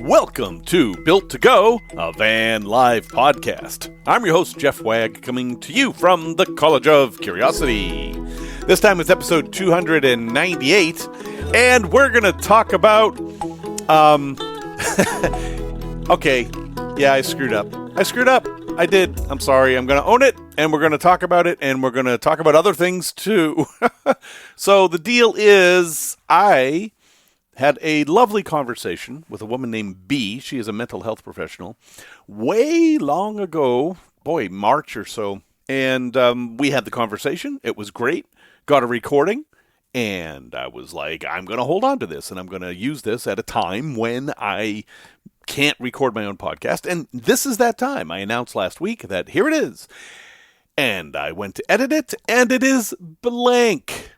Welcome to Built to Go, a van live podcast. I'm your host, Jeff Wagg, coming to you from the College of Curiosity. This time it's episode 298, and we're going to talk about, okay, yeah, I screwed up. I did. I'm sorry. I'm going to own it, and we're going to talk about it, and we're going to talk about other things too. So the deal is, I had a lovely conversation with a woman named B. She is a mental health professional way long ago, March or so. And we had the conversation. It was great. Got a recording. And I was like, I'm going to hold on to this. And I'm going to use this at a time when I can't record my own podcast. And this is that time. I announced last week that here it is. And I went to edit it. And it is blank.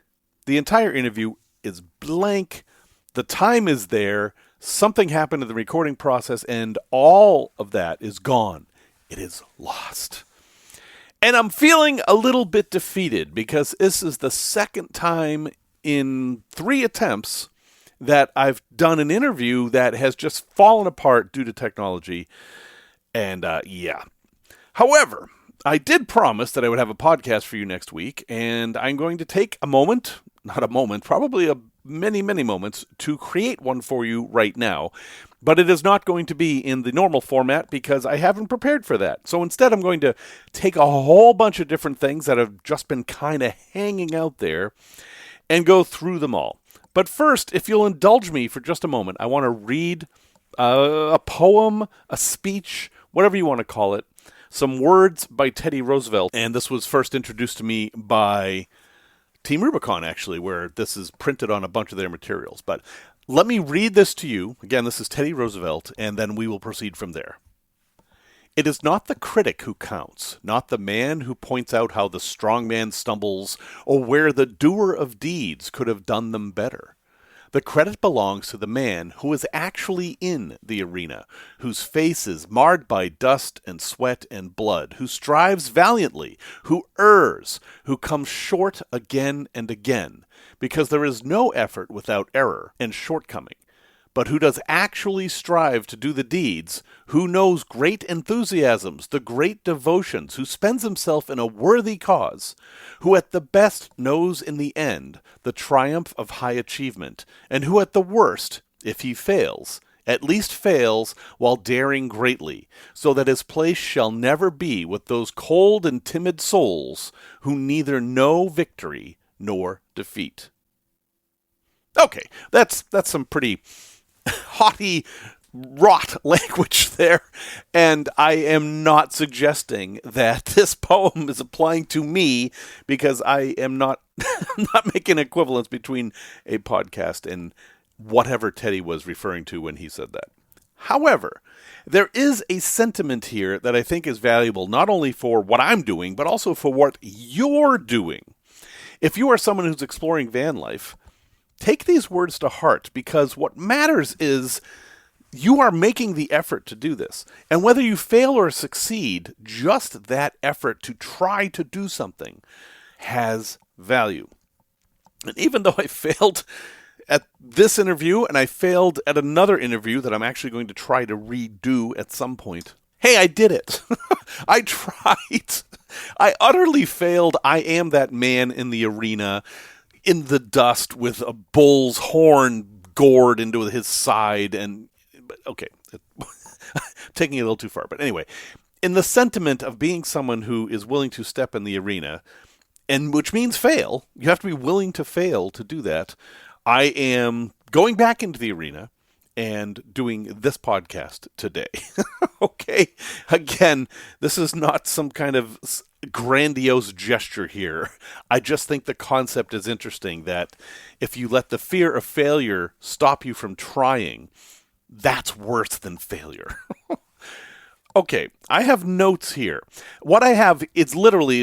The entire interview is blank. The time is there, something happened in the recording process, and all of that is gone. It is lost. And I'm feeling a little bit defeated because this is the second time in 3 attempts that I've done an interview that has just fallen apart due to technology. And yeah. However, I did promise that I would have a podcast for you next week, and I'm going to take probably many moments to create one for you right now. But it is not going to be in the normal format because I haven't prepared for that. So instead, I'm going to take a whole bunch of different things that have just been kind of hanging out there and go through them all. But first, if you'll indulge me for just a moment, I want to read a poem, a speech, whatever you want to call it, some words by Teddy Roosevelt. And this was first introduced to me by Team Rubicon, actually, where this is printed on a bunch of their materials. But let me read this to you. Again, this is Teddy Roosevelt, and then we will proceed from there. It is not the critic who counts, not the man who points out how the strong man stumbles, or where the doer of deeds could have done them better. The credit belongs to the man who is actually in the arena, whose face is marred by dust and sweat and blood, who strives valiantly, who errs, who comes short again and again, because there is no effort without error and shortcoming, but who does actually strive to do the deeds, who knows great enthusiasms, the great devotions, who spends himself in a worthy cause, who at the best knows in the end the triumph of high achievement, and who at the worst, if he fails, at least fails while daring greatly, so that his place shall never be with those cold and timid souls who neither know victory nor defeat. Okay, that's some pretty haughty, wrought language there, and I am not suggesting that this poem is applying to me because I am not not making equivalence between a podcast and whatever Teddy was referring to when he said that. However, there is a sentiment here that I think is valuable not only for what I'm doing, but also for what you're doing. If you are someone who's exploring van life, take these words to heart, because what matters is you are making the effort to do this. And whether you fail or succeed, just that effort to try to do something has value. And even though I failed at this interview and I failed at another interview that I'm actually going to try to redo at some point, hey, I did it. I tried. I utterly failed. I am that man in the arena, in the dust with a bull's horn gored into his side. And okay, taking it a little too far. But anyway, in the sentiment of being someone who is willing to step in the arena, and which means fail, you have to be willing to fail to do that. I am going back into the arena and doing this podcast today. Okay, again, this is not some kind of grandiose gesture here. I just think the concept is interesting, that if you let the fear of failure stop you from trying, that's worse than failure. Okay, I have notes here. What I have is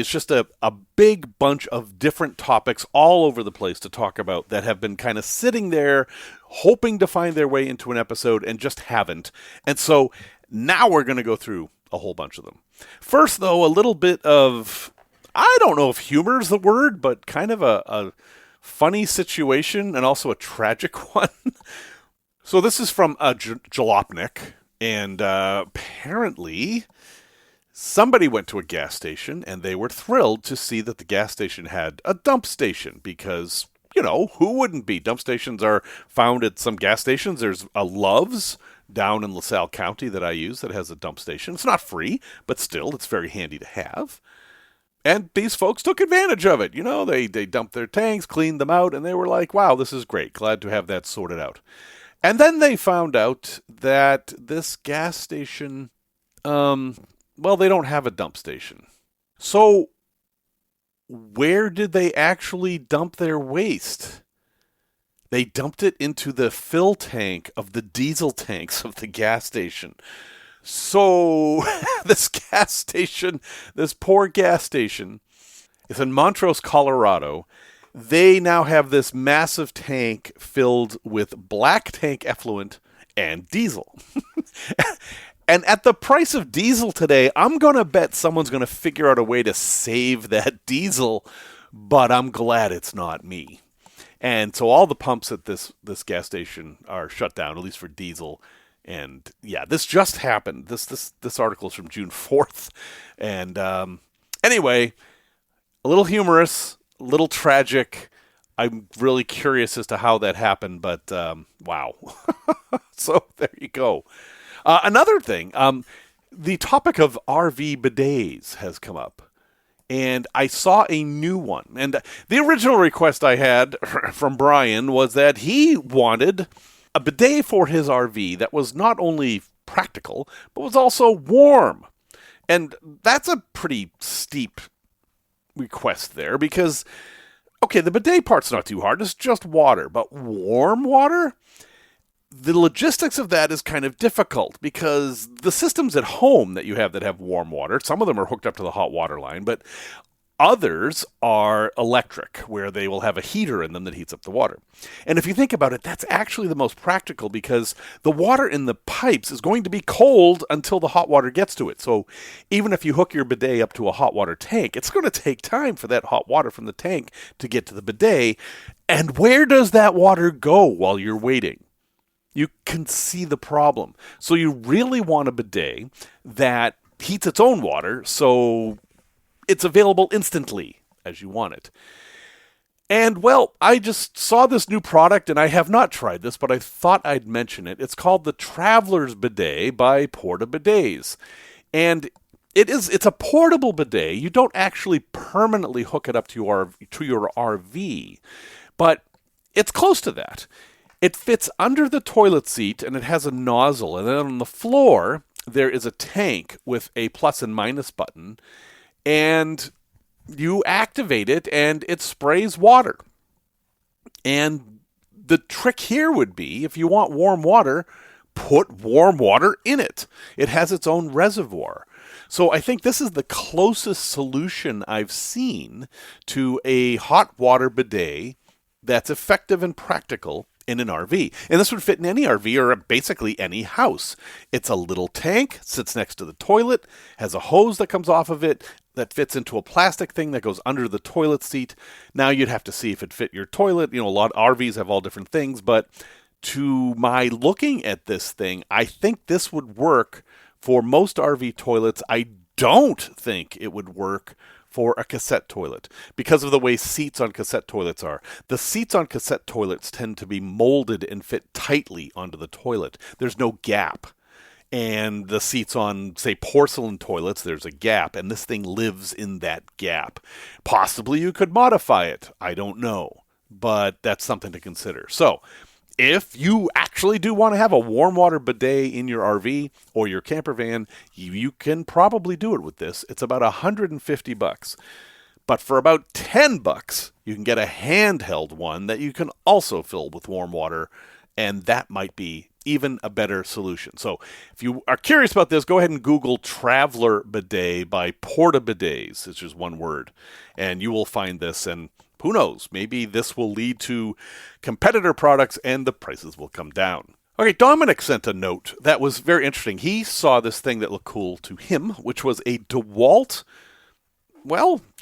just a big bunch of different topics all over the place to talk about that have been kind of sitting there hoping to find their way into an episode and just haven't. And so now we're going to go through a whole bunch of them. First, though, a little bit of, I don't know if humor is the word, but kind of a funny situation and also a tragic one. So this is from Jalopnik, and apparently somebody went to a gas station and they were thrilled to see that the gas station had a dump station because, who wouldn't be? Dump stations are found at some gas stations. There's a Love's down in LaSalle County that I use that has a dump station. It's not free, but still, it's very handy to have. And these folks took advantage of it. They dumped their tanks, cleaned them out, and they were like, wow, this is great. Glad to have that sorted out. And then they found out that this gas station, they don't have a dump station. So where did they actually dump their waste? They dumped it into the fill tank of the diesel tanks of the gas station. So this poor gas station, is in Montrose, Colorado. They now have this massive tank filled with black tank effluent and diesel. And at the price of diesel today, I'm going to bet someone's going to figure out a way to save that diesel, but I'm glad it's not me. And so all the pumps at this gas station are shut down, at least for diesel. And yeah, this just happened. This article is from June 4th. And anyway, a little humorous, a little tragic. I'm really curious as to how that happened, but wow. So there you go. Another thing, the topic of RV bidets has come up. And I saw a new one. And the original request I had from Brian was that he wanted a bidet for his RV that was not only practical, but was also warm. And that's a pretty steep request there because, okay, the bidet part's not too hard. It's just water. But warm water? The logistics of that is kind of difficult because the systems at home that you have that have warm water, some of them are hooked up to the hot water line, but others are electric, where they will have a heater in them that heats up the water. And if you think about it, that's actually the most practical because the water in the pipes is going to be cold until the hot water gets to it. So even if you hook your bidet up to a hot water tank, it's going to take time for that hot water from the tank to get to the bidet. And where does that water go while you're waiting? You can see the problem. So you really want a bidet that heats its own water so it's available instantly as you want it. And, well, I just saw this new product, and I have not tried this, but I thought I'd mention it. It's called the Traveler's Bidet by Porta Bidets. And it's a portable bidet. You don't actually permanently hook it up to your RV, but it's close to that. It fits under the toilet seat, and it has a nozzle. And then on the floor, there is a tank with a plus and minus button. And you activate it, and it sprays water. And the trick here would be, if you want warm water, put warm water in it. It has its own reservoir. So I think this is the closest solution I've seen to a hot water bidet that's effective and practical in an RV. And this would fit in any RV or basically any house. It's a little tank, sits next to the toilet, has a hose that comes off of it that fits into a plastic thing that goes under the toilet seat. Now you'd have to see if it fit your toilet. A lot of RVs have all different things, but to my looking at this thing, I think this would work for most RV toilets. I don't think it would work for a cassette toilet because of the way seats on cassette toilets are. The seats on cassette toilets tend to be molded and fit tightly onto the toilet. There's no gap. And the seats on, say, porcelain toilets, there's a gap, and this thing lives in that gap. Possibly you could modify it. I don't know. But that's something to consider. So, if you actually do want to have a warm water bidet in your RV or your camper van, you can probably do it with this. It's about $150. But for about $10, you can get a handheld one that you can also fill with warm water, and that might be even a better solution. So if you are curious about this, go ahead and Google Traveler Bidet by Porta Bidets. It's just one word. And you will find this, and who knows, maybe this will lead to competitor products and the prices will come down. Okay, Dominic sent a note that was very interesting. He saw this thing that looked cool to him, which was a DeWalt,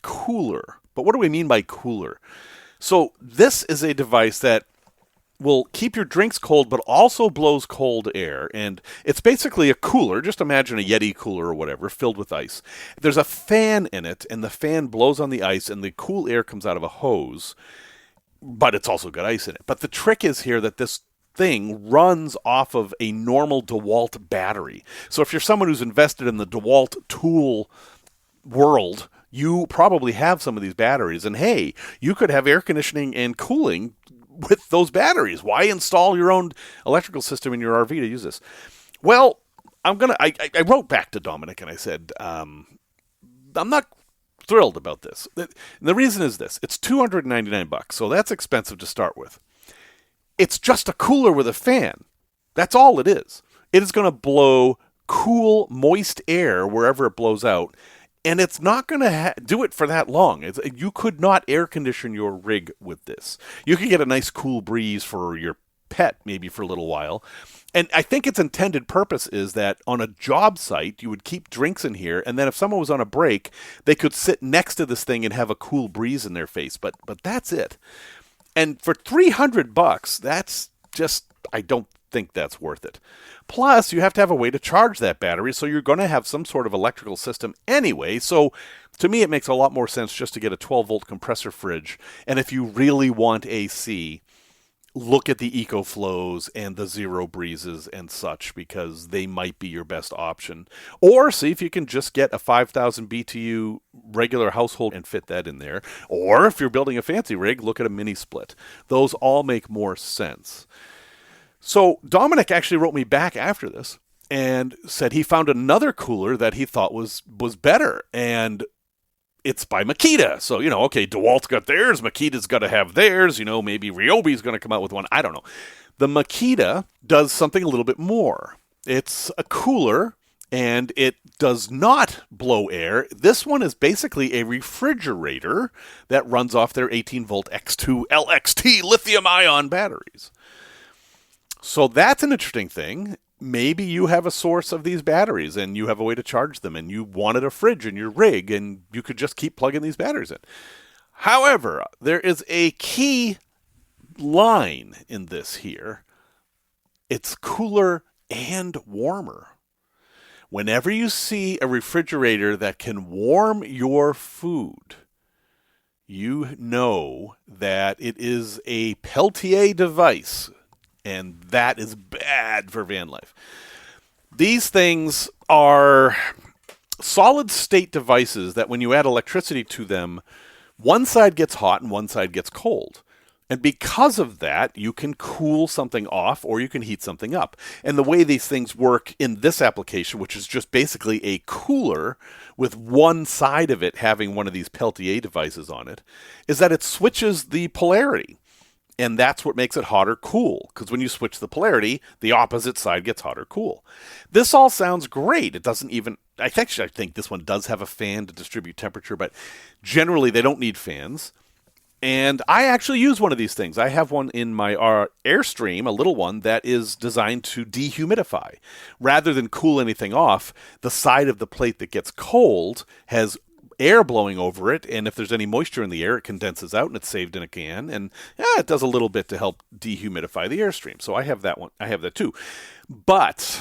cooler. But what do we mean by cooler? So this is a device that will keep your drinks cold, but also blows cold air. And it's basically a cooler. Just imagine a Yeti cooler or whatever, filled with ice. There's a fan in it, and the fan blows on the ice, and the cool air comes out of a hose. But it's also got ice in it. But the trick is here that this thing runs off of a normal DeWalt battery. So if you're someone who's invested in the DeWalt tool world, you probably have some of these batteries. And hey, you could have air conditioning and cooling with those batteries. Why install your own electrical system in your RV to use this? Well, I wrote back to Dominic and I said, I'm not thrilled about this. And the reason is this. It's $299, so that's expensive to start with. It's just a cooler with a fan. That's all it is. It is going to blow cool, moist air wherever it blows out, and it's not going to do it for that long. You could not air condition your rig with this. You could get a nice cool breeze for your pet maybe for a little while. And I think its intended purpose is that on a job site, you would keep drinks in here, and then if someone was on a break, they could sit next to this thing and have a cool breeze in their face. But that's it. And for $300, that's just, I don't think that's worth it. Plus, you have to have a way to charge that battery, so you're going to have some sort of electrical system anyway. So to me, it makes a lot more sense just to get a 12-volt compressor fridge. And if you really want AC, look at the EcoFlows and the Zero Breezes and such, because they might be your best option. Or see if you can just get a 5,000 BTU regular household and fit that in there. Or if you're building a fancy rig, look at a mini split. Those all make more sense. So Dominic actually wrote me back after this and said he found another cooler that he thought was better. And it's by Makita. So, okay, DeWalt's got theirs. Makita's got to have theirs. Maybe Ryobi's going to come out with one. I don't know. The Makita does something a little bit more. It's a cooler, and it does not blow air. This one is basically a refrigerator that runs off their 18-volt X2 LXT lithium-ion batteries. So that's an interesting thing. Maybe you have a source of these batteries and you have a way to charge them and you wanted a fridge in your rig and you could just keep plugging these batteries in. However, there is a key line in this here. It's cooler and warmer. Whenever you see a refrigerator that can warm your food, you know that it is a Peltier device. And that is bad for van life. These things are solid-state devices that when you add electricity to them, one side gets hot and one side gets cold. And because of that, you can cool something off or you can heat something up. And the way these things work in this application, which is just basically a cooler with one side of it having one of these Peltier devices on it, is that it switches the polarity. And that's what makes it hot or cool, because when you switch the polarity, the opposite side gets hot or cool. This all sounds great. It doesn't even... I think this one does have a fan to distribute temperature, but generally they don't need fans. And I actually use one of these things. I have one in my Airstream, a little one, that is designed to dehumidify. Rather than cool anything off, the side of the plate that gets cold has air blowing over it, and if there's any moisture in the air, it condenses out and it's saved in a can, and it does a little bit to help dehumidify the Airstream. So I have that one. I have that too. But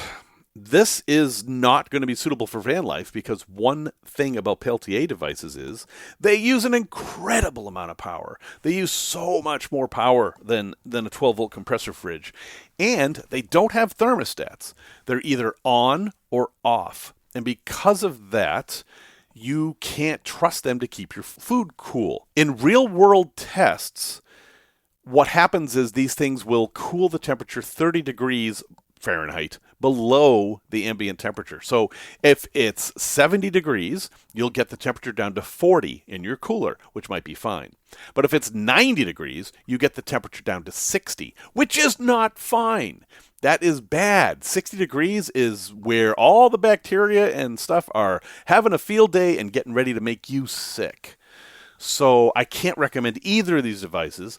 this is not going to be suitable for van life, because one thing about Peltier devices is they use an incredible amount of power. They use so much more power than a 12-volt compressor fridge, and they don't have thermostats. They're either on or off, and because of that, you can't trust them to keep your food cool. In real-world tests, what happens is these things will cool the temperature 30 degrees Fahrenheit below the ambient temperature. So if it's 70 degrees, you'll get the temperature down to 40 in your cooler, which might be fine. But if it's 90 degrees, you get the temperature down to 60, which is not fine. That is bad. 60 degrees is where all the bacteria and stuff are having a field day and getting ready to make you sick. So I can't recommend either of these devices.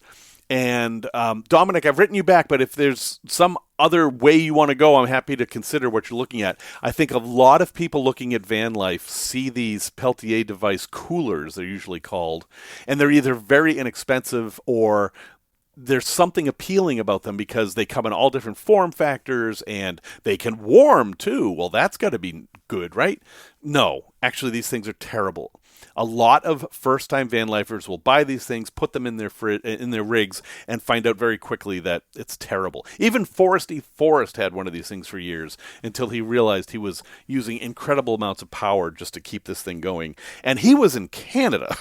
And Dominic, I've written you back, but if there's some other way you want to go, I'm happy to consider what you're looking at. I think a lot of people looking at van life see these Peltier device coolers, they're usually called, and they're either very inexpensive or there's something appealing about them because they come in all different form factors and they can warm too. Well, that's got to be good, right? No, actually, these things are terrible. A lot of first-time van lifers will buy these things, put them in their rigs, and find out very quickly that it's terrible. Even Foresty Forrest had one of these things for years until he realized he was using incredible amounts of power just to keep this thing going. And he was in Canada,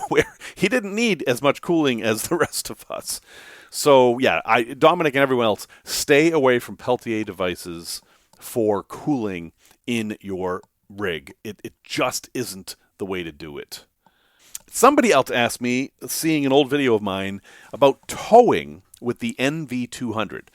where he didn't need as much cooling as the rest of us. So, yeah, Dominic and everyone else, stay away from Peltier devices for cooling in your rig. It just isn't the way to do it. Somebody else asked me, seeing an old video of mine, about towing with the NV200.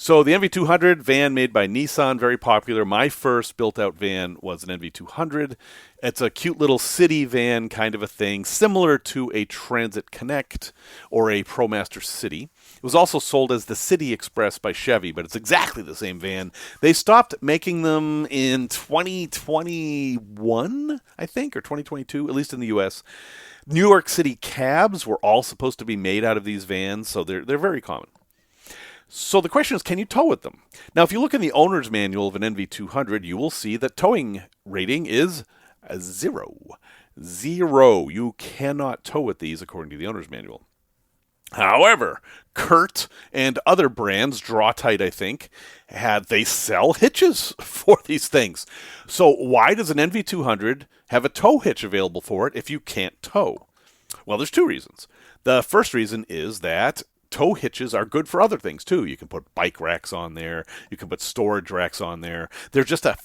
So the NV200 van made by Nissan, very popular. My first built-out van was an NV200. It's a cute little city van kind of a thing, similar to a Transit Connect or a ProMaster City. It was also sold as the City Express by Chevy, but it's exactly the same van. They stopped making them in 2021, I think, or 2022, at least in the U.S. New York City cabs were all supposed to be made out of these vans, so they're very common. So the question is, can you tow with them? Now, if you look in the owner's manual of an NV200, you will see that towing rating is a 0. 0. You cannot tow with these according to the owner's manual. However, Kurt and other brands, Draw Tight, I think, they sell hitches for these things. So why does an NV200 have a tow hitch available for it if you can't tow? Well, there's two reasons. The first reason is that tow hitches are good for other things, too. You can put bike racks on there. You can put storage racks on there. They're just a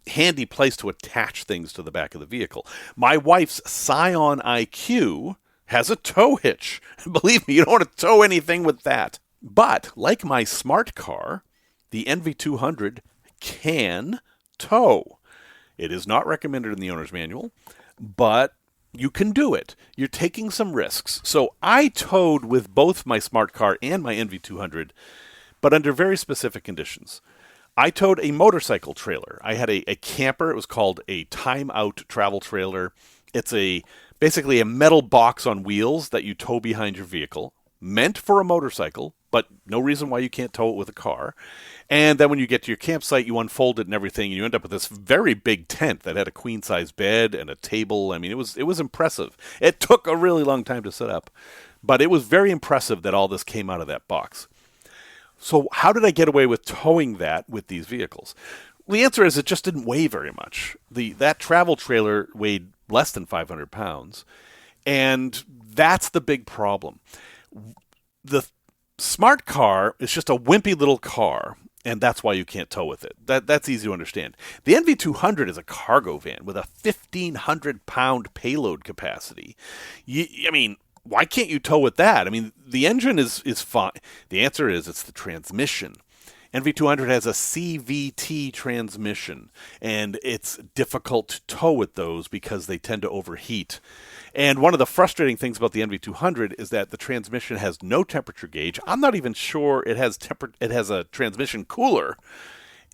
handy place to attach things to the back of the vehicle. My wife's Scion IQ has a tow hitch. Believe me, you don't want to tow anything with that. But, like my smart car, the NV200 can tow. It is not recommended in the owner's manual, but you can do it. You're taking some risks. So I towed with both my smart car and my NV200, but under very specific conditions. I towed a motorcycle trailer. I had a camper. It was called a time-out travel trailer. It's basically a metal box on wheels that you tow behind your vehicle, meant for a motorcycle, but no reason why you can't tow it with a car. And then when you get to your campsite, you unfold it and everything, and you end up with this very big tent that had a queen-size bed and a table. I mean, it was impressive. It took a really long time to set up, but it was very impressive that all this came out of that box. So how did I get away with towing that with these vehicles? The answer is it just didn't weigh very much. That travel trailer weighed less than 500 pounds, and that's the big problem. The smart car is just a wimpy little car, and that's why you can't tow with it. That's easy to understand. The NV200 is a cargo van with a 1,500-pound payload capacity. I mean, why can't you tow with that? I mean, the engine is fine. The answer is it's the transmission. NV200 has a CVT transmission, and it's difficult to tow with those because they tend to overheat. And one of the frustrating things about the NV200 is that the transmission has no temperature gauge. I'm not even sure it has a transmission cooler,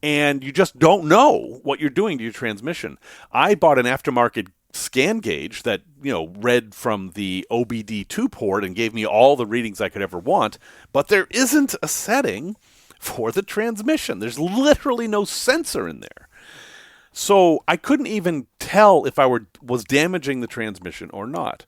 and you just don't know what you're doing to your transmission. I bought an aftermarket scan gauge that, read from the OBD2 port and gave me all the readings I could ever want, but there isn't a setting for the transmission. There's literally no sensor in there. So I couldn't even tell if I was damaging the transmission or not.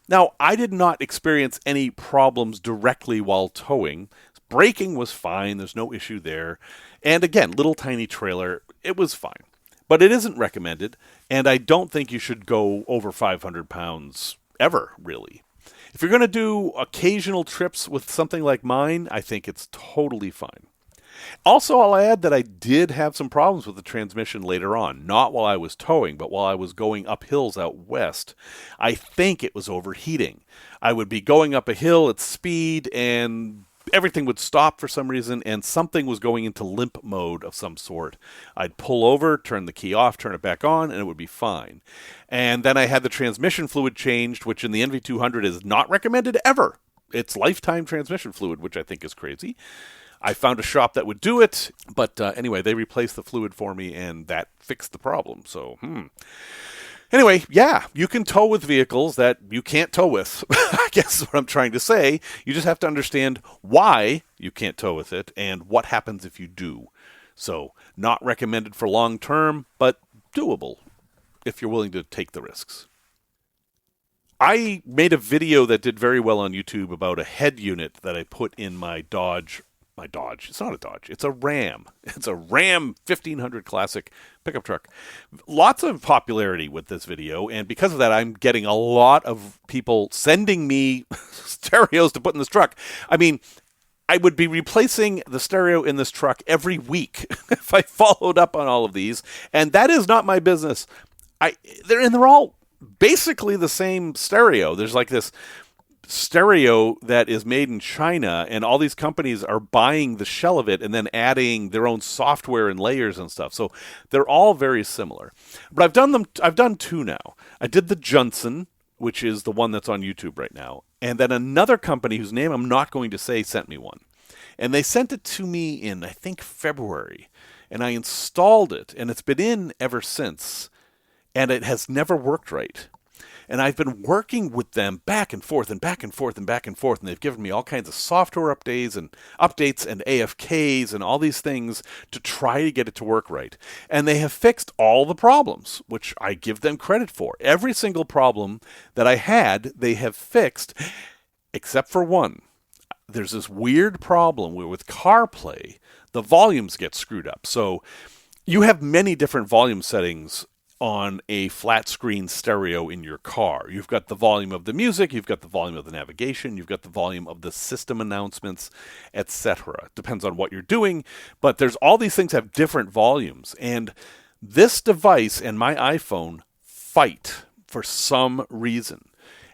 Now, I did not experience any problems directly while towing. Braking was fine. There's no issue there. And again, little tiny trailer, it was fine. But it isn't recommended, and I don't think you should go over 500 pounds ever, really. If you're going to do occasional trips with something like mine, I think it's totally fine. Also, I'll add that I did have some problems with the transmission later on. Not while I was towing, but while I was going up hills out west. I think it was overheating. I would be going up a hill at speed, and everything would stop for some reason, and something was going into limp mode of some sort. I'd pull over, turn the key off, turn it back on, and it would be fine. And then I had the transmission fluid changed, which in the NV200 is not recommended ever. It's lifetime transmission fluid, which I think is crazy. I found a shop that would do it, but anyway, they replaced the fluid for me, and that fixed the problem. So, Anyway, yeah, you can tow with vehicles that you can't tow with. I guess is what I'm trying to say. You just have to understand why you can't tow with it and what happens if you do. So, not recommended for long term, but doable if you're willing to take the risks. I made a video that did very well on YouTube about a head unit that I put in my Dodge. My Dodge. It's not a Dodge. It's a Ram. It's a Ram 1500 Classic pickup truck. Lots of popularity with this video, and because of that, I'm getting a lot of people sending me stereos to put in this truck. I mean, I would be replacing the stereo in this truck every week if I followed up on all of these, and that is not my business. They're all basically the same stereo. There's like this stereo that is made in China, and all these companies are buying the shell of it and then adding their own software and layers and stuff. So they're all very similar. But I've done two now. I did the Johnson, which is the one that's on YouTube right now. And then another company whose name I'm not going to say sent me one. And they sent it to me in, I think, February. And I installed it, and it's been in ever since. And it has never worked right. And I've been working with them back and forth and back and forth and back and forth, and they've given me all kinds of software updates and AFKs and all these things to try to get it to work right. And they have fixed all the problems, which I give them credit for. Every single problem that I had, they have fixed, except for one. There's this weird problem where with CarPlay, the volumes get screwed up. So you have many different volume settings on a flat screen stereo in your car. You've got the volume of the music, you've got the volume of the navigation, you've got the volume of the system announcements, etc. Depends on what you're doing, but there's all these things have different volumes, and this device and my iPhone fight for some reason.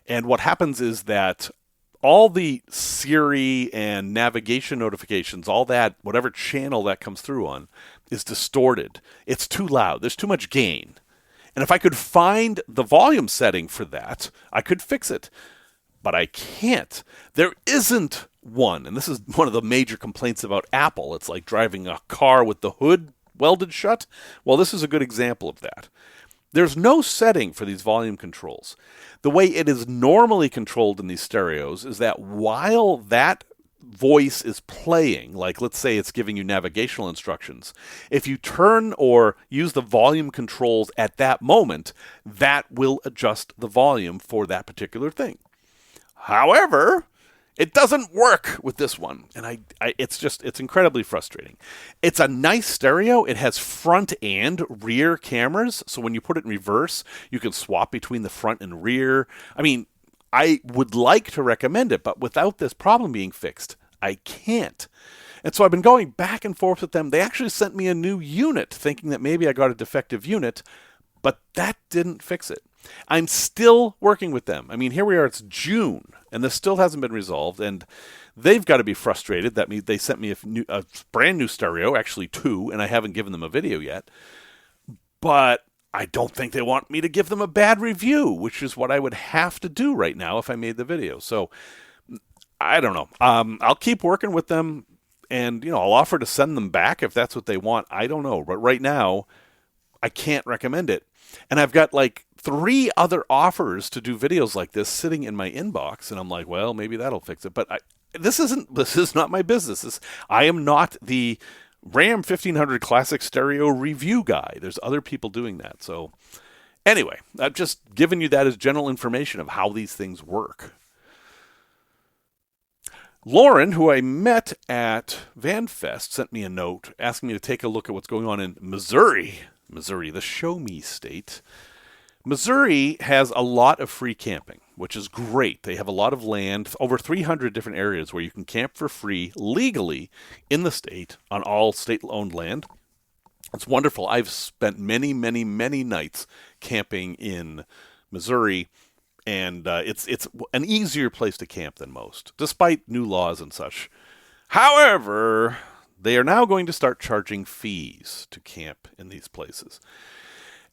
And what happens is that all the Siri and navigation notifications, all that, whatever channel that comes through on, is distorted. It's too loud. There's too much gain. And if I could find the volume setting for that, I could fix it. But I can't. There isn't one. And this is one of the major complaints about Apple. It's like driving a car with the hood welded shut. Well, this is a good example of that. There's no setting for these volume controls. The way it is normally controlled in these stereos is that while that voice is playing, like let's say it's giving you navigational instructions, if you turn or use the volume controls at that moment, that will adjust the volume for that particular thing. However, it doesn't work with this one, and it's incredibly frustrating. It's a nice stereo. It has front and rear cameras, so when you put it in reverse, you can swap between the front and rear. I mean, I would like to recommend it, but without this problem being fixed, I can't. And so I've been going back and forth with them. They actually sent me a new unit, thinking that maybe I got a defective unit, but that didn't fix it. I'm still working with them. I mean, here we are, it's June, and this still hasn't been resolved, and they've got to be frustrated. That means they sent me a brand new stereo, actually two, and I haven't given them a video yet. But I don't think they want me to give them a bad review, which is what I would have to do right now if I made the video. So I don't know. I'll keep working with them, and I'll offer to send them back if that's what they want. I don't know, but right now I can't recommend it. And I've got like 3 other offers to do videos like this sitting in my inbox, and I'm like, well, maybe that'll fix it. But this is not my business. I am not the Ram 1500 Classic Stereo review guy. There's other people doing that. So anyway, I've just given you that as general information of how these things work. Lauren, who I met at VanFest, sent me a note asking me to take a look at what's going on in Missouri, the show me state. Missouri has a lot of free camping, which is great. They have a lot of land, over 300 different areas where you can camp for free legally in the state on all state-owned land. It's wonderful. I've spent many, many, many nights camping in Missouri, and it's an easier place to camp than most, despite new laws and such. However, they are now going to start charging fees to camp in these places.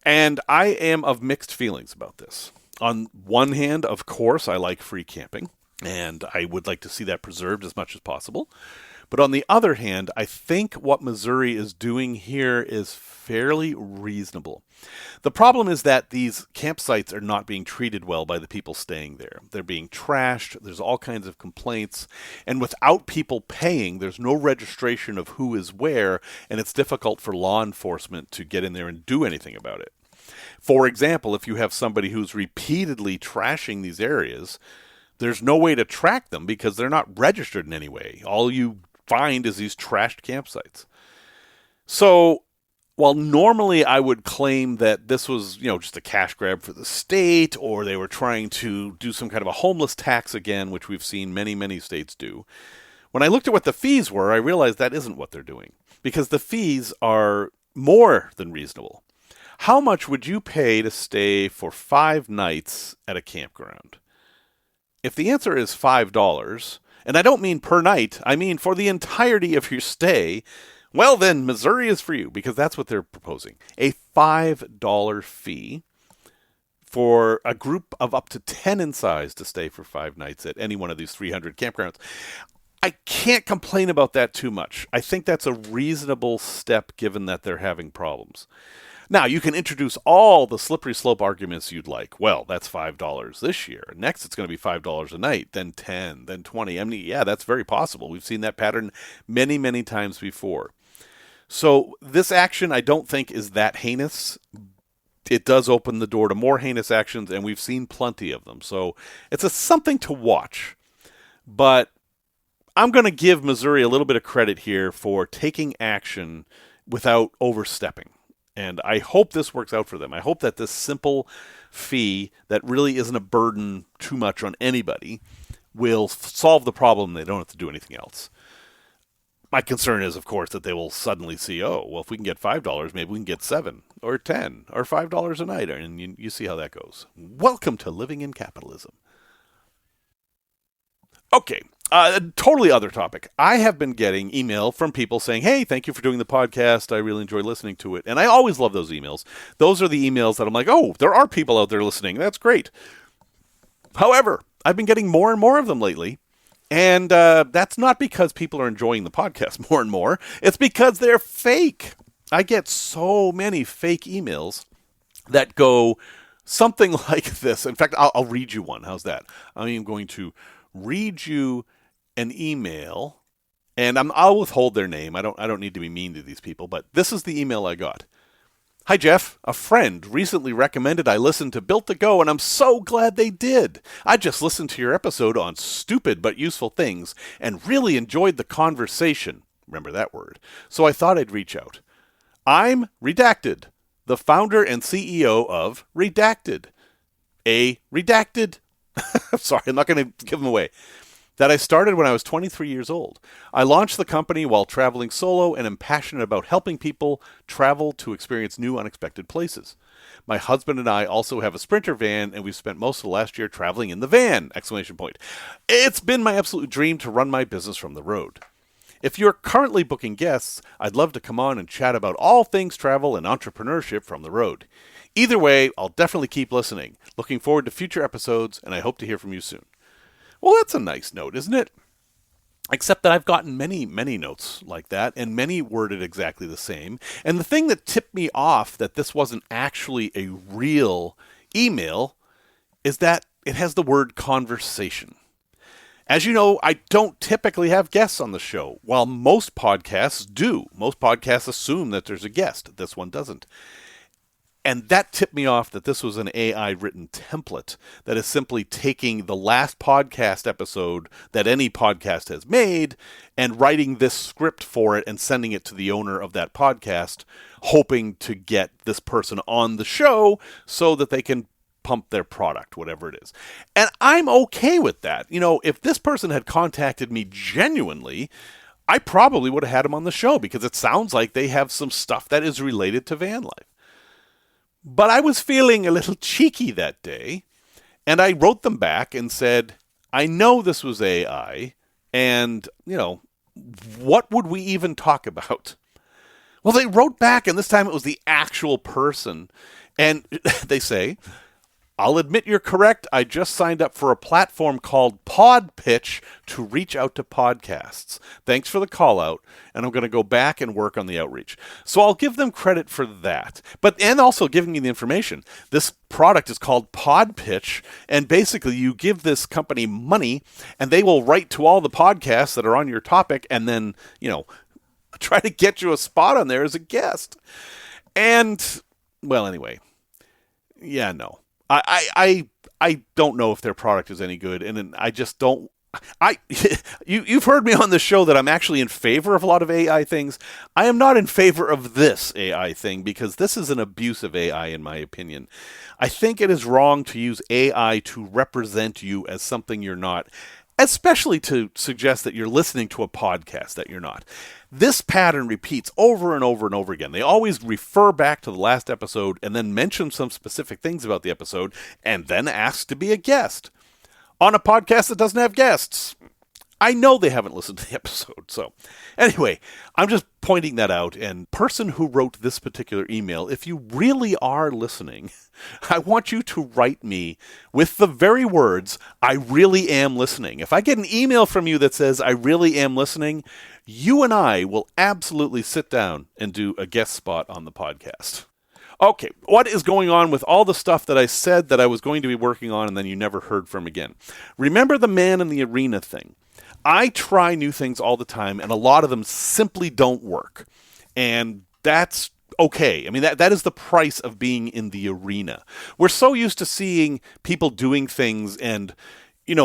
And I am of mixed feelings about this. On one hand, of course, I like free camping. And I would like to see that preserved as much as possible. But on the other hand, I think what Missouri is doing here is fairly reasonable. The problem is that these campsites are not being treated well by the people staying there. They're being trashed, there's all kinds of complaints, and without people paying, there's no registration of who is where, and it's difficult for law enforcement to get in there and do anything about it. For example, if you have somebody who's repeatedly trashing these areas, there's no way to track them because they're not registered in any way. All you find is these trashed campsites. So, while normally I would claim that this was, just a cash grab for the state, or they were trying to do some kind of a homeless tax again, which we've seen many, many states do, when I looked at what the fees were, I realized that isn't what they're doing, because the fees are more than reasonable. How much would you pay to stay for 5 nights at a campground? If the answer is $5, and I don't mean per night, I mean for the entirety of your stay, well then, Missouri is for you, because that's what they're proposing. A $5 fee for a group of up to 10 in size to stay for 5 nights at any one of these 300 campgrounds. I can't complain about that too much. I think that's a reasonable step given that they're having problems. Now, you can introduce all the slippery slope arguments you'd like. Well, that's $5 this year. Next, it's going to be $5 a night, then 10, then 20. I mean, yeah, that's very possible. We've seen that pattern many, many times before. So this action, I don't think, is that heinous. It does open the door to more heinous actions, and we've seen plenty of them. So it's something to watch. But I'm going to give Missouri a little bit of credit here for taking action without overstepping. And I hope this works out for them. I hope that this simple fee that really isn't a burden too much on anybody will solve the problem. They don't have to do anything else. My concern is, of course, that they will suddenly see, oh, well, if we can get $5, maybe we can get $7 or $10 or $5 a night. And you see how that goes. Welcome to living in capitalism. Okay. Totally other topic. I have been getting email from people saying, hey, thank you for doing the podcast. I really enjoy listening to it. And I always love those emails. Those are the emails that I'm like, oh, there are people out there listening. That's great. However, I've been getting more and more of them lately. And that's not because people are enjoying the podcast more and more. It's because they're fake. I get so many fake emails that go something like this. In fact, I'll read you one. How's that? I am going to read you an email, and I'll withhold their name. I don't need to be mean to these people, but this is the email I got. Hi, Jeff. A friend recently recommended I listen to Built to Go, and I'm so glad they did. I just listened to your episode on stupid but useful things and really enjoyed the conversation. Remember that word. So I thought I'd reach out. I'm Redacted, the founder and CEO of Redacted. A Redacted. Sorry, I'm not going to give them away. That I started when I was 23 years old. I launched the company while traveling solo and am passionate about helping people travel to experience new unexpected places. My husband and I also have a Sprinter van, and we've spent most of the last year traveling in the van! ! It's been my absolute dream to run my business from the road. If you're currently booking guests, I'd love to come on and chat about all things travel and entrepreneurship from the road. Either way, I'll definitely keep listening. Looking forward to future episodes, and I hope to hear from you soon. Well, that's a nice note, isn't it? Except that I've gotten many, many notes like that, and many worded exactly the same. And the thing that tipped me off that this wasn't actually a real email is that it has the word conversation. As you know, I don't typically have guests on the show, while most podcasts do. Most podcasts assume that there's a guest. This one doesn't. And that tipped me off that this was an AI-written template that is simply taking the last podcast episode that any podcast has made and writing this script for it and sending it to the owner of that podcast, hoping to get this person on the show so that they can pump their product, whatever it is. And I'm okay with that. If this person had contacted me genuinely, I probably would have had him on the show because it sounds like they have some stuff that is related to van life. But I was feeling a little cheeky that day, and I wrote them back and said, I know this was AI, and, what would we even talk about? Well, they wrote back, and this time it was the actual person, and they say, I'll admit you're correct. I just signed up for a platform called Podpitch to reach out to podcasts. Thanks for the call out, and I'm going to go back and work on the outreach. So I'll give them credit for that. And also giving me the information. This product is called Podpitch, and basically you give this company money, and they will write to all the podcasts that are on your topic, and then, try to get you a spot on there as a guest. And, well, anyway, yeah, no. I don't know if their product is any good, and I just don't. You've heard me on the show that I'm actually in favor of a lot of AI things. I am not in favor of this AI thing because this is an abuse of AI, in my opinion. I think it is wrong to use AI to represent you as something you're not, especially to suggest that you're listening to a podcast that you're not. This pattern repeats over and over and over again. They always refer back to the last episode and then mention some specific things about the episode and then ask to be a guest on a podcast that doesn't have guests. I know they haven't listened to the episode. So anyway, I'm just pointing that out. And person who wrote this particular email, if you really are listening, I want you to write me with the very words, I really am listening. If I get an email from you that says, I really am listening, you and I will absolutely sit down and do a guest spot on the podcast. Okay, what is going on with all the stuff that I said that I was going to be working on and then you never heard from again? Remember the man in the arena thing? I try new things all the time, and a lot of them simply don't work. And that's okay. I mean, that is the price of being in the arena. We're so used to seeing people doing things and,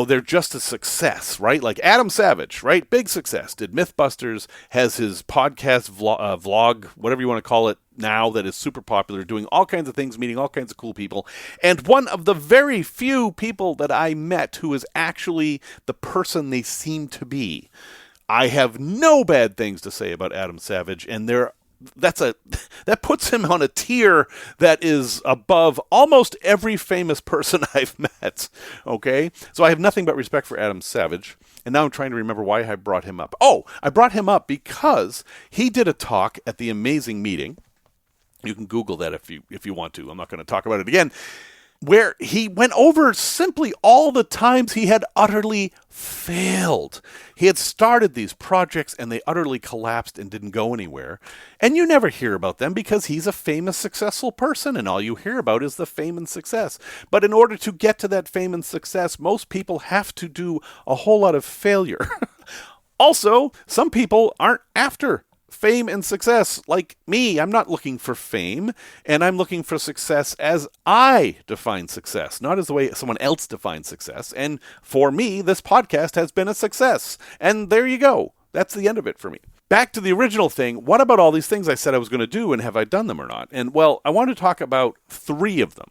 they're just a success, right? Like Adam Savage, right? Big success. Did Mythbusters, has his podcast vlog, whatever you want to call it now, that is super popular, doing all kinds of things, meeting all kinds of cool people. And one of the very few people that I met who is actually the person they seem to be. I have no bad things to say about Adam Savage, and that puts him on a tier that is above almost every famous person I've met. Okay? So I have nothing but respect for Adam Savage. And now I'm trying to remember why I brought him up. Oh, I brought him up because he did a talk at the Amazing Meeting. You can Google that if you want to. I'm not going to talk about it again. Where he went over simply all the times he had utterly failed. He had started these projects and they utterly collapsed and didn't go anywhere. And you never hear about them because he's a famous, successful person and all you hear about is the fame and success. But in order to get to that fame and success, most people have to do a whole lot of failure. Also, some people aren't after fame and success like me. I'm not looking for fame, and I'm looking for success as I define success, not as the way someone else defines success. And for me, this podcast has been a success. And there you go. That's the end of it for me. Back to the original thing. What about all these things I said I was going to do, and have I done them or not? And well, I want to talk about 3 of them.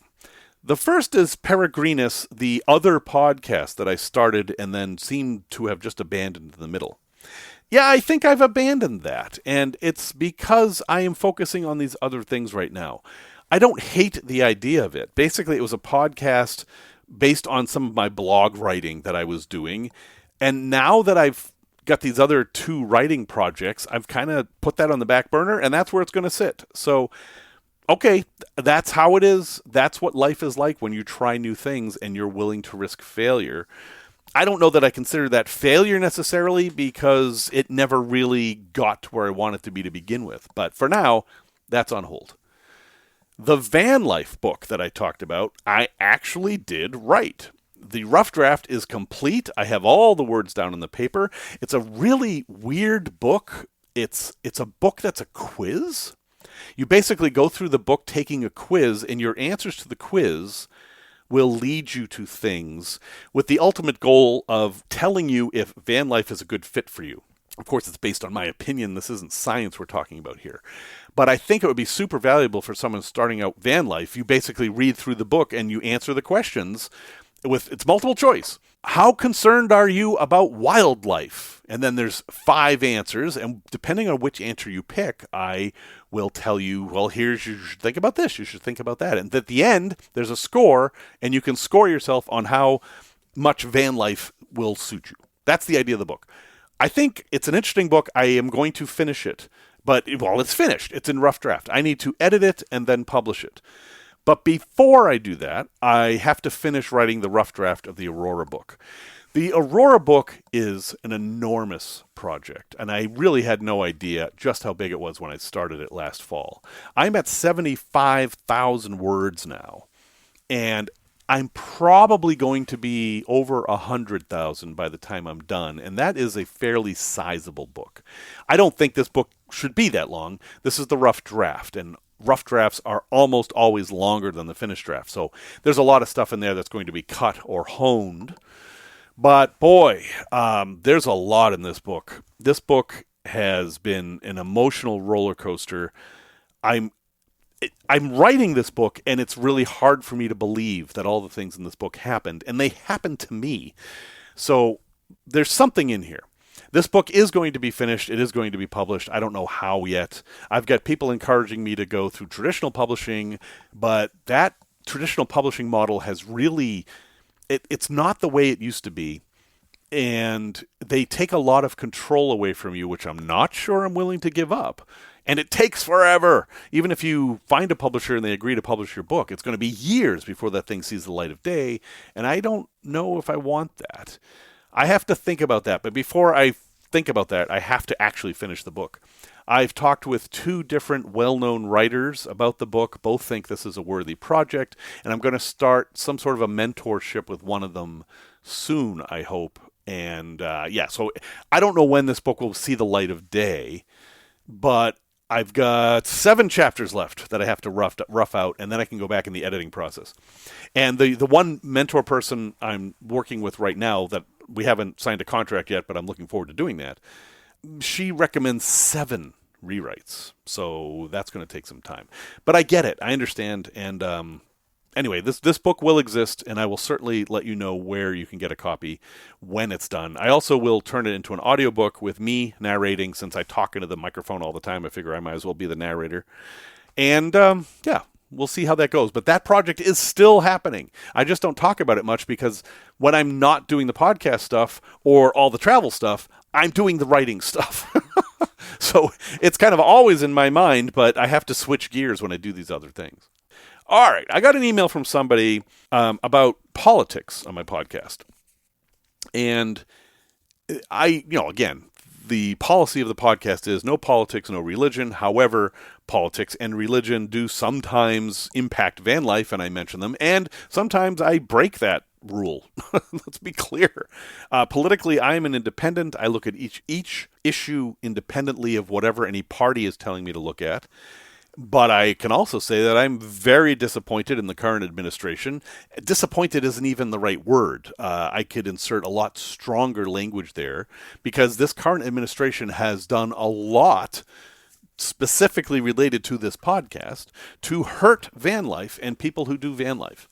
The first is Peregrinus, the other podcast that I started and then seemed to have just abandoned in the middle. Yeah, I think I've abandoned that, and it's because I am focusing on these other things right now. I don't hate the idea of it. Basically, it was a podcast based on some of my blog writing that I was doing, and now that I've got these other 2 writing projects, I've kind of put that on the back burner, and that's where it's going to sit. So, okay, that's how it is. That's what life is like when you try new things and you're willing to risk failure. I don't know that I consider that failure necessarily because it never really got to where I want it to be to begin with. But for now, that's on hold. The van life book that I talked about, I actually did write. The rough draft is complete. I have all the words down on the paper. It's a really weird book. It's a book that's a quiz. You basically go through the book taking a quiz, and your answers to the quiz will lead you to things with the ultimate goal of telling you if van life is a good fit for you. Of course, it's based on my opinion. This isn't science we're talking about here. But I think it would be super valuable for someone starting out van life. You basically read through the book and you answer the questions with its multiple choice. How concerned are you about wildlife? And then there's 5 answers, and depending on which answer you pick, I will tell you, well, you should think about this, you should think about that. And at the end, there's a score, and you can score yourself on how much van life will suit you. That's the idea of the book. I think it's an interesting book. I am going to finish it. But, well, it's finished. It's in rough draft. I need to edit it and then publish it. But before I do that, I have to finish writing the rough draft of the Aurora book. The Aurora book is an enormous project, and I really had no idea just how big it was when I started it last fall. I'm at 75,000 words now, and I'm probably going to be over 100,000 by the time I'm done, and that is a fairly sizable book. I don't think this book should be that long. This is the rough draft, and rough drafts are almost always longer than the finished draft, so there's a lot of stuff in there that's going to be cut or honed. But boy, there's a lot in this book. This book has been an emotional roller coaster. I'm writing this book, and it's really hard for me to believe that all the things in this book happened, and they happened to me. So there's something in here. This book is going to be finished. It is going to be published. I don't know how yet. I've got people encouraging me to go through traditional publishing, but that traditional publishing model has really... It's not the way it used to be, and they take a lot of control away from you, which I'm not sure I'm willing to give up. And it takes forever. Even if you find a publisher and they agree to publish your book, it's going to be years before that thing sees the light of day, and I don't know if I want that. I have to think about that, but before I think about that, I have to actually finish the book. I've talked with two different well-known writers about the book. Both think this is a worthy project, and I'm going to start some sort of a mentorship with one of them soon, I hope. And so I don't know when this book will see the light of day, but I've got 7 chapters left that I have to rough out, and then I can go back in the editing process. And the one mentor person I'm working with right now that we haven't signed a contract yet, but I'm looking forward to doing that, she recommends 7 rewrites, so that's going to take some time. But I get it. I understand. And anyway, this book will exist, and I will certainly let you know where you can get a copy when it's done. I also will turn it into an audiobook with me narrating. Since I talk into the microphone all the time, I figure I might as well be the narrator. And we'll see how that goes. But that project is still happening. I just don't talk about it much because when I'm not doing the podcast stuff or all the travel stuff, I'm doing the writing stuff. So it's kind of always in my mind, but I have to switch gears when I do these other things. All right, I got an email from somebody about politics on my podcast. And again, the policy of the podcast is no politics, no religion. However, politics and religion do sometimes impact van life, and I mention them. And sometimes I break that rule. Let's be clear. Politically, I am an independent. I look at each issue independently of whatever any party is telling me to look at. But I can also say that I'm very disappointed in the current administration. Disappointed isn't even the right word. I could insert a lot stronger language there because this current administration has done a lot specifically related to this podcast to hurt van life and people who do van life.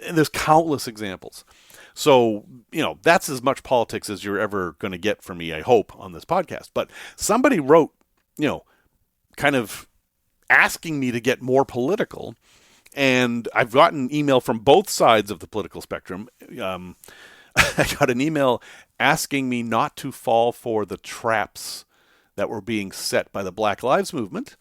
And there's countless examples. So, that's as much politics as you're ever going to get from me, I hope, on this podcast. But somebody wrote, kind of asking me to get more political. And I've gotten email from both sides of the political spectrum. I got an email asking me not to fall for the traps that were being set by the Black Lives Movement.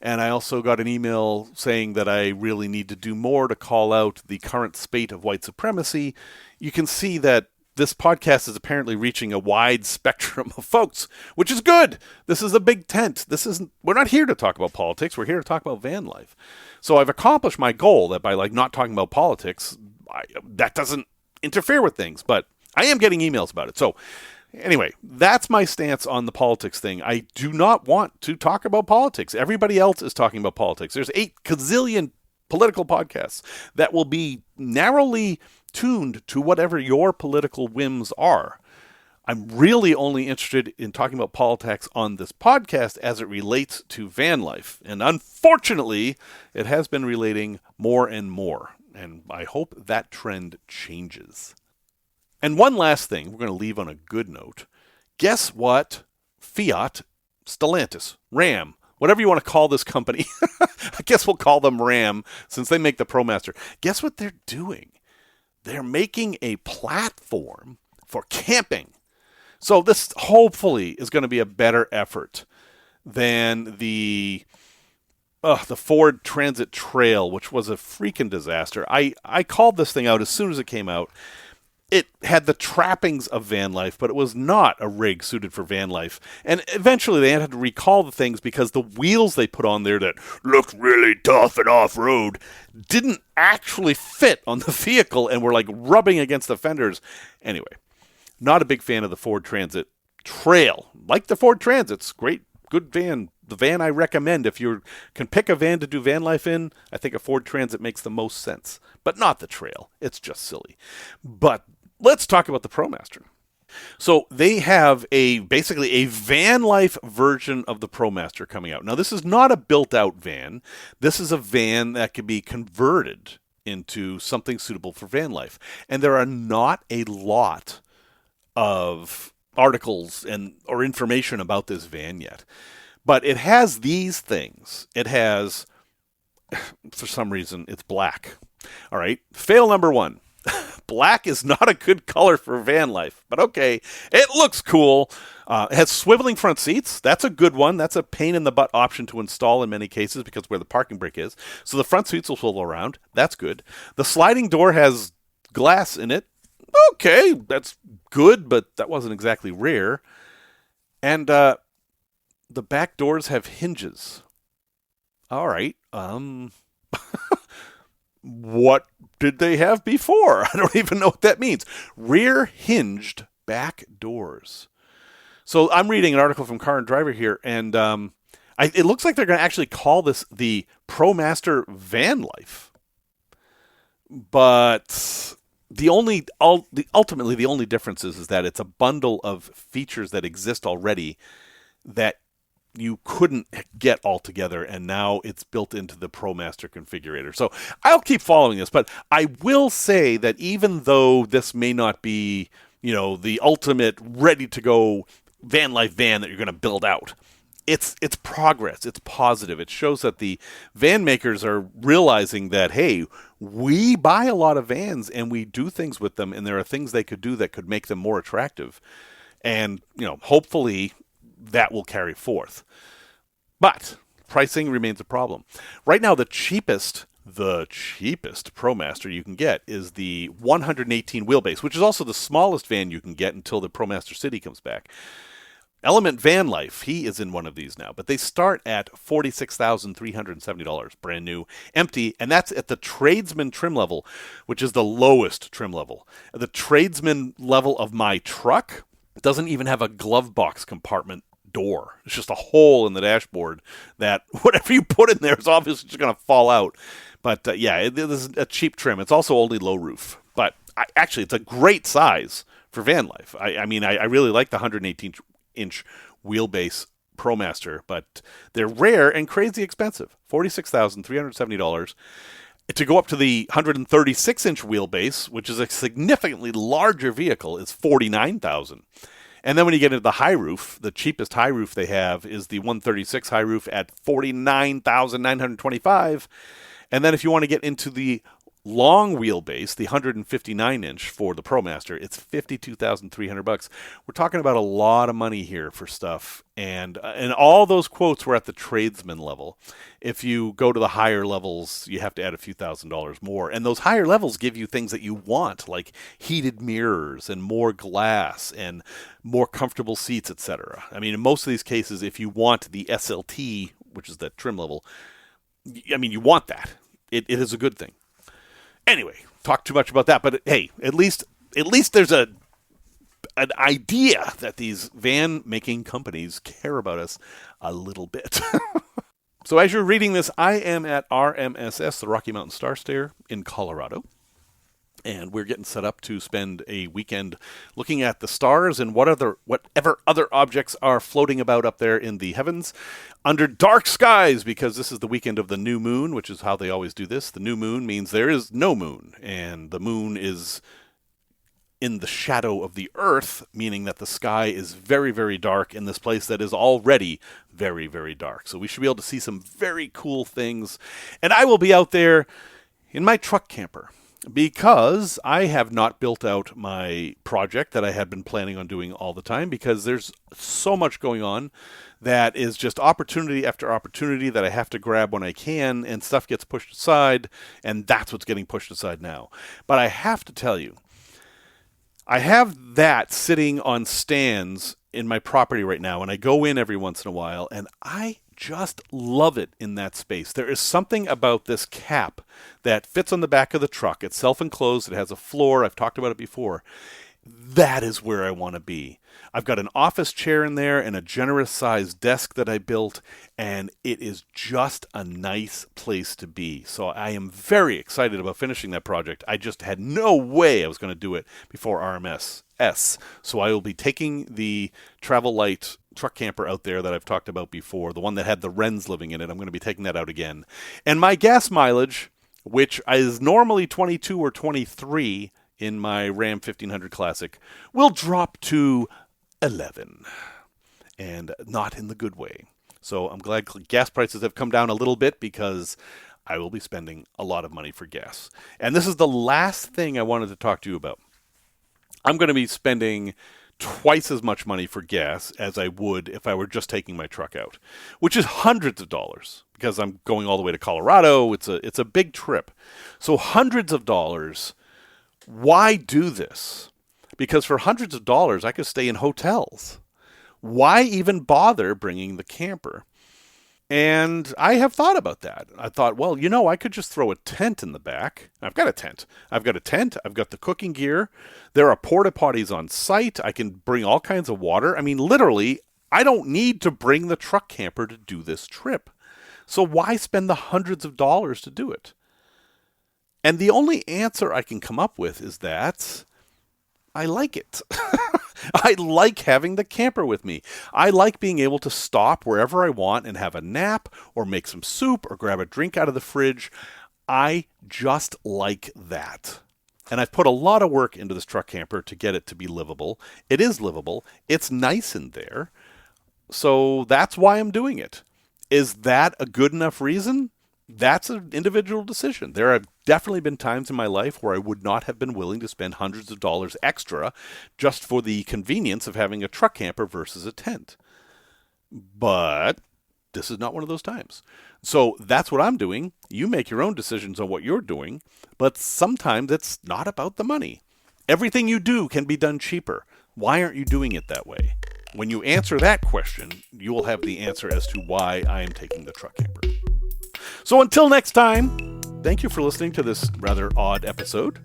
And I also got an email saying that I really need to do more to call out the current spate of white supremacy. You can see that this podcast is apparently reaching a wide spectrum of folks, which is good. This is a big tent. We're not here to talk about politics. We're here to talk about van life. So I've accomplished my goal that by not talking about politics, that doesn't interfere with things. But I am getting emails about it. So anyway, that's my stance on the politics thing. I do not want to talk about politics. Everybody else is talking about politics. There's 8 gazillion political podcasts that will be narrowly tuned to whatever your political whims are. I'm really only interested in talking about politics on this podcast as it relates to van life. And unfortunately, it has been relating more and more. And I hope that trend changes. And one last thing, we're going to leave on a good note. Guess what? Fiat, Stellantis, Ram, whatever you want to call this company. I guess we'll call them Ram since they make the ProMaster. Guess what they're doing? They're making a platform for camping. So this hopefully is going to be a better effort than the the Ford Transit Trail, which was a freaking disaster. I called this thing out as soon as it came out. It had the trappings of van life, but it was not a rig suited for van life. And eventually they had to recall the things because the wheels they put on there that looked really tough and off-road didn't actually fit on the vehicle and were like rubbing against the fenders. Anyway, not a big fan of the Ford Transit Trail. Like the Ford Transit's great, good van. The van I recommend if you can pick a van to do van life in, I think a Ford Transit makes the most sense. But not the Trail. It's just silly. But let's talk about the ProMaster. So they have basically a van life version of the ProMaster coming out. Now this is not a built-out van. This is a van that can be converted into something suitable for van life. And there are not a lot of articles or information about this van yet. But it has these things. It has, for some reason, it's black. All right. Fail number 1. Black is not a good color for van life. But okay, it looks cool. It has swiveling front seats. That's a good one. That's a pain-in-the-butt option to install in many cases because where the parking brake is. So the front seats will swivel around. That's good. The sliding door has glass in it. Okay, that's good, but that wasn't exactly rare. And the back doors have hinges. All right. What did they have before? I don't even know what that means. Rear hinged back doors. So I'm reading an article from Car and Driver here, and it looks like they're going to actually call this the ProMaster Van Life. But ultimately the only difference is that it's a bundle of features that exist already that you couldn't get all together, and now it's built into the ProMaster configurator. So I'll keep following this, but I will say that even though this may not be, the ultimate ready-to-go van life van that you're going to build out, it's progress. It's positive. It shows that the van makers are realizing that, hey, we buy a lot of vans and we do things with them, and there are things they could do that could make them more attractive. And, hopefully that will carry forth. But pricing remains a problem. Right now, the cheapest ProMaster you can get is the 118 wheelbase, which is also the smallest van you can get until the ProMaster City comes back. Element Van Life, he is in one of these now, but they start at $46,370, brand new, empty, and that's at the tradesman trim level, which is the lowest trim level. The tradesman level of my truck doesn't even have a glove box compartment door. It's just a hole in the dashboard that whatever you put in there is obviously just going to fall out. But it is a cheap trim. It's also only low roof, but actually it's a great size for van life. I really like the 118-inch wheelbase ProMaster, but they're rare and crazy expensive. $46,370. To go up to the 136-inch wheelbase, which is a significantly larger vehicle, is $49,000. And then when you get into the high roof, the cheapest high roof they have is the 136 high roof at $49,925. And then if you want to get into the long wheelbase, the 159-inch for the ProMaster, it's $52,300. We're talking about a lot of money here for stuff, and all those quotes were at the tradesman level. If you go to the higher levels, you have to add a few $1,000s more, and those higher levels give you things that you want, like heated mirrors and more glass and more comfortable seats, etc. In most of these cases, if you want the SLT, which is that trim level, you want that. It is a good thing. Anyway, talk too much about that, but hey, at least there's an idea that these van-making companies care about us a little bit. So as you're reading this, I am at RMSS, the Rocky Mountain Star Stayer in Colorado, and we're getting set up to spend a weekend looking at the stars and whatever other objects are floating about up there in the heavens under dark skies, because this is the weekend of the new moon, which is how they always do this. The new moon means there is no moon, and the moon is in the shadow of the earth, meaning that the sky is very, very dark in this place that is already very, very dark. So we should be able to see some very cool things. And I will be out there in my truck camper. Because I have not built out my project that I had been planning on doing all the time, because there's so much going on that is just opportunity after opportunity that I have to grab when I can, and stuff gets pushed aside, and that's what's getting pushed aside now. But I have to tell you, I have that sitting on stands in my property right now, and I go in every once in a while, and I just love it in that space. There is something about this cap that fits on the back of the truck. It's self-enclosed. It has a floor. I've talked about it before. That is where I want to be. I've got an office chair in there and a generous-sized desk that I built, and it is just a nice place to be. So I am very excited about finishing that project. I just had no way I was going to do it before RMS. So I will be taking the Travel Light truck camper out there that I've talked about before, the one that had the wrens living in it. I'm going to be taking that out again. And my gas mileage, which is normally 22 or 23 in my Ram 1500 Classic, will drop to 11. And not in the good way. So I'm glad gas prices have come down a little bit, because I will be spending a lot of money for gas. And this is the last thing I wanted to talk to you about. I'm going to be spending twice as much money for gas as I would if I were just taking my truck out, which is hundreds of dollars, because I'm going all the way to Colorado. It's a big trip. So hundreds of dollars. Why do this? Because for hundreds of dollars, I could stay in hotels. Why even bother bringing the camper? And I have thought about that. I thought, well, I could just throw a tent in the back. I've got a tent. I've got the cooking gear. There are porta potties on site. I can bring all kinds of water. I mean, literally, I don't need to bring the truck camper to do this trip. So why spend the hundreds of dollars to do it? And the only answer I can come up with is that I like it. I like having the camper with me. I like being able to stop wherever I want and have a nap or make some soup or grab a drink out of the fridge. I just like that. And I've put a lot of work into this truck camper to get it to be livable. It is livable. It's nice in there. So that's why I'm doing it. Is that a good enough reason? That's an individual decision. There have definitely been times in my life where I would not have been willing to spend hundreds of dollars extra just for the convenience of having a truck camper versus a tent. But this is not one of those times. So that's what I'm doing. You make your own decisions on what you're doing, but sometimes it's not about the money. Everything you do can be done cheaper. Why aren't you doing it that way? When you answer that question, you will have the answer as to why I am taking the truck camper. So until next time, thank you for listening to this rather odd episode.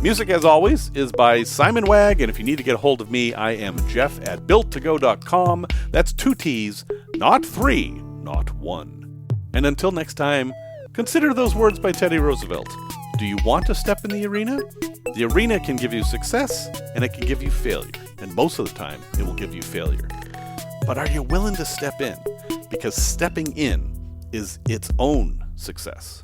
Music, as always, is by Simon Wagg, and if you need to get a hold of me, I am jeff@builttogo.com. That's 2 T's, not 3, not 1. And until next time, consider those words by Teddy Roosevelt. Do you want to step in the arena? The arena can give you success, and it can give you failure. And most of the time, it will give you failure. But are you willing to step in? Because stepping in is its own success.